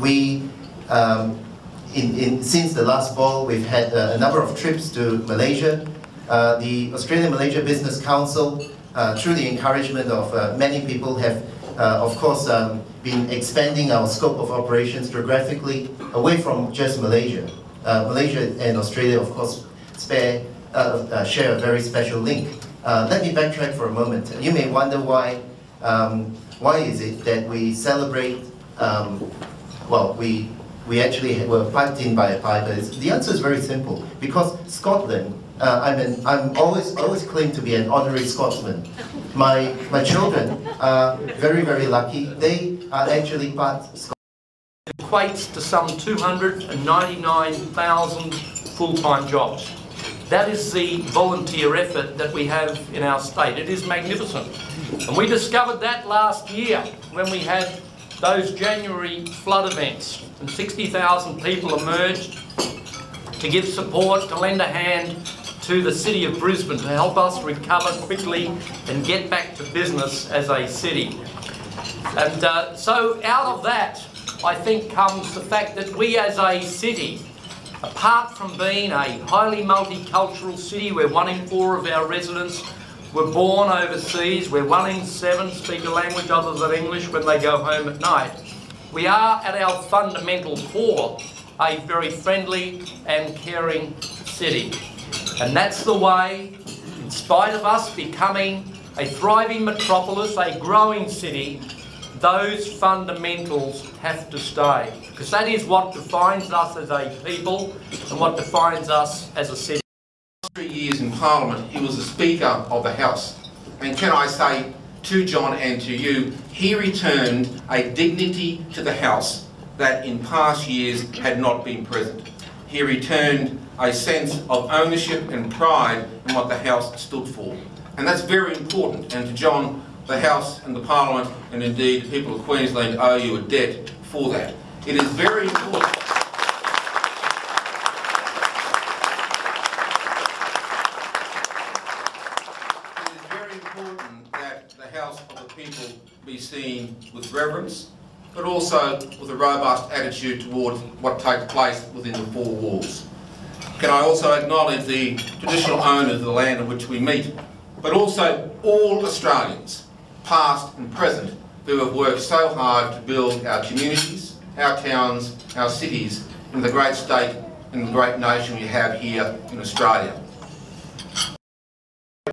We, since the last ball, we've had a number of trips to Malaysia. The Australia-Malaysia Business Council, through the encouragement of many people, have, of course, been expanding our scope of operations geographically away from just Malaysia. Malaysia and Australia, of course, share a very special link. Let me backtrack for a moment. You may wonder why is it that we celebrate, well, we actually were piped in by a piper. The answer is very simple. Because Scotland, I'm always claimed to be an honorary Scotsman. My children are very, very lucky. They are actually part Scots. It equates to some 299,000 full-time jobs. That is the volunteer effort that we have in our state. It is magnificent. And we discovered that last year when we had those January flood events and 60,000 people emerged to give support, to lend a hand to the city of Brisbane to help us recover quickly and get back to business as a city. And so out of that, I think, comes the fact that we as a city, apart from being a highly multicultural city where 1 in 4 of our residents were born overseas, where 1 in 7 speak a language other than English when they go home at night, we are at our fundamental core a very friendly and caring city. And that's the way, in spite of us becoming a thriving metropolis, a growing city, those fundamentals have to stay. Because that is what defines us as a people and what defines us as a city. 3 years in Parliament, he was the Speaker of the House. And can I say to John and to you, he returned a dignity to the House that in past years had not been present. He returned a sense of ownership and pride in what the House stood for. And that's very important. And to John, the House and the Parliament, and indeed the people of Queensland, owe you a debt for that. It is very important. It is very important that the House of the People be seen with reverence, but also with a robust attitude towards what takes place within the 4 walls. Can I also acknowledge the traditional owners of the land on which we meet, but also all Australians, past and present, who have worked so hard to build our communities, our towns, our cities, in the great state and the great nation we have here in Australia.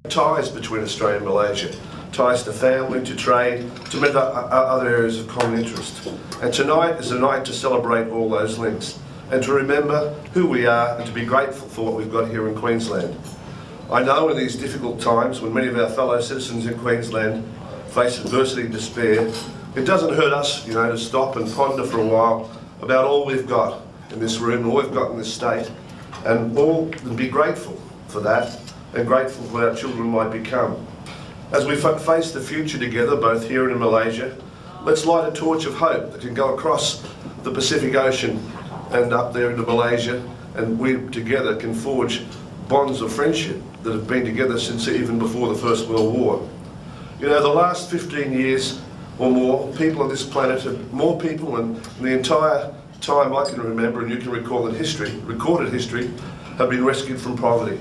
Ties between Australia and Malaysia, ties to family, to trade, to many other areas of common interest. And tonight is a night to celebrate all those links and to remember who we are and to be grateful for what we've got here in Queensland. I know in these difficult times when many of our fellow citizens in Queensland face adversity and despair, it doesn't hurt us, to stop and ponder for a while about all we've got in this room, all we've got in this state, and be grateful for that and grateful for what our children might become. As we face the future together, both here and in Malaysia, let's light a torch of hope that can go across the Pacific Ocean and up there into Malaysia, and we together can forge bonds of friendship that have been together since even before the First World War. The last 15 years or more, people on this planet, more people in the entire time I can remember, and you can recall in history, recorded history, have been rescued from poverty.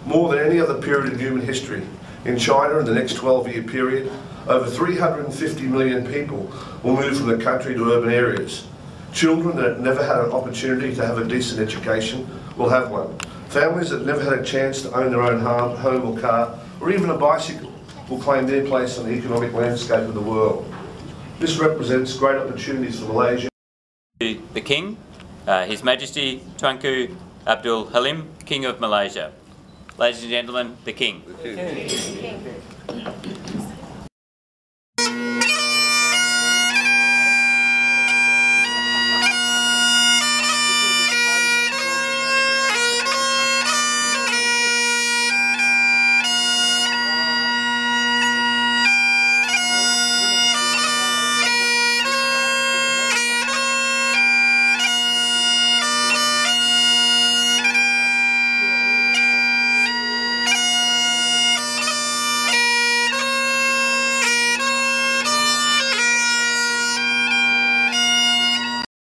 More than any other period in human history. In China, in the next 12-year period, over 350 million people will move from the country to urban areas. Children that never had an opportunity to have a decent education will have one. Families that never had a chance to own their own home or car, or even a bicycle, will claim their place on the economic landscape of the world. This represents great opportunities for Malaysia. The King, His Majesty Tunku Abdul Halim, King of Malaysia. Ladies and gentlemen, the King.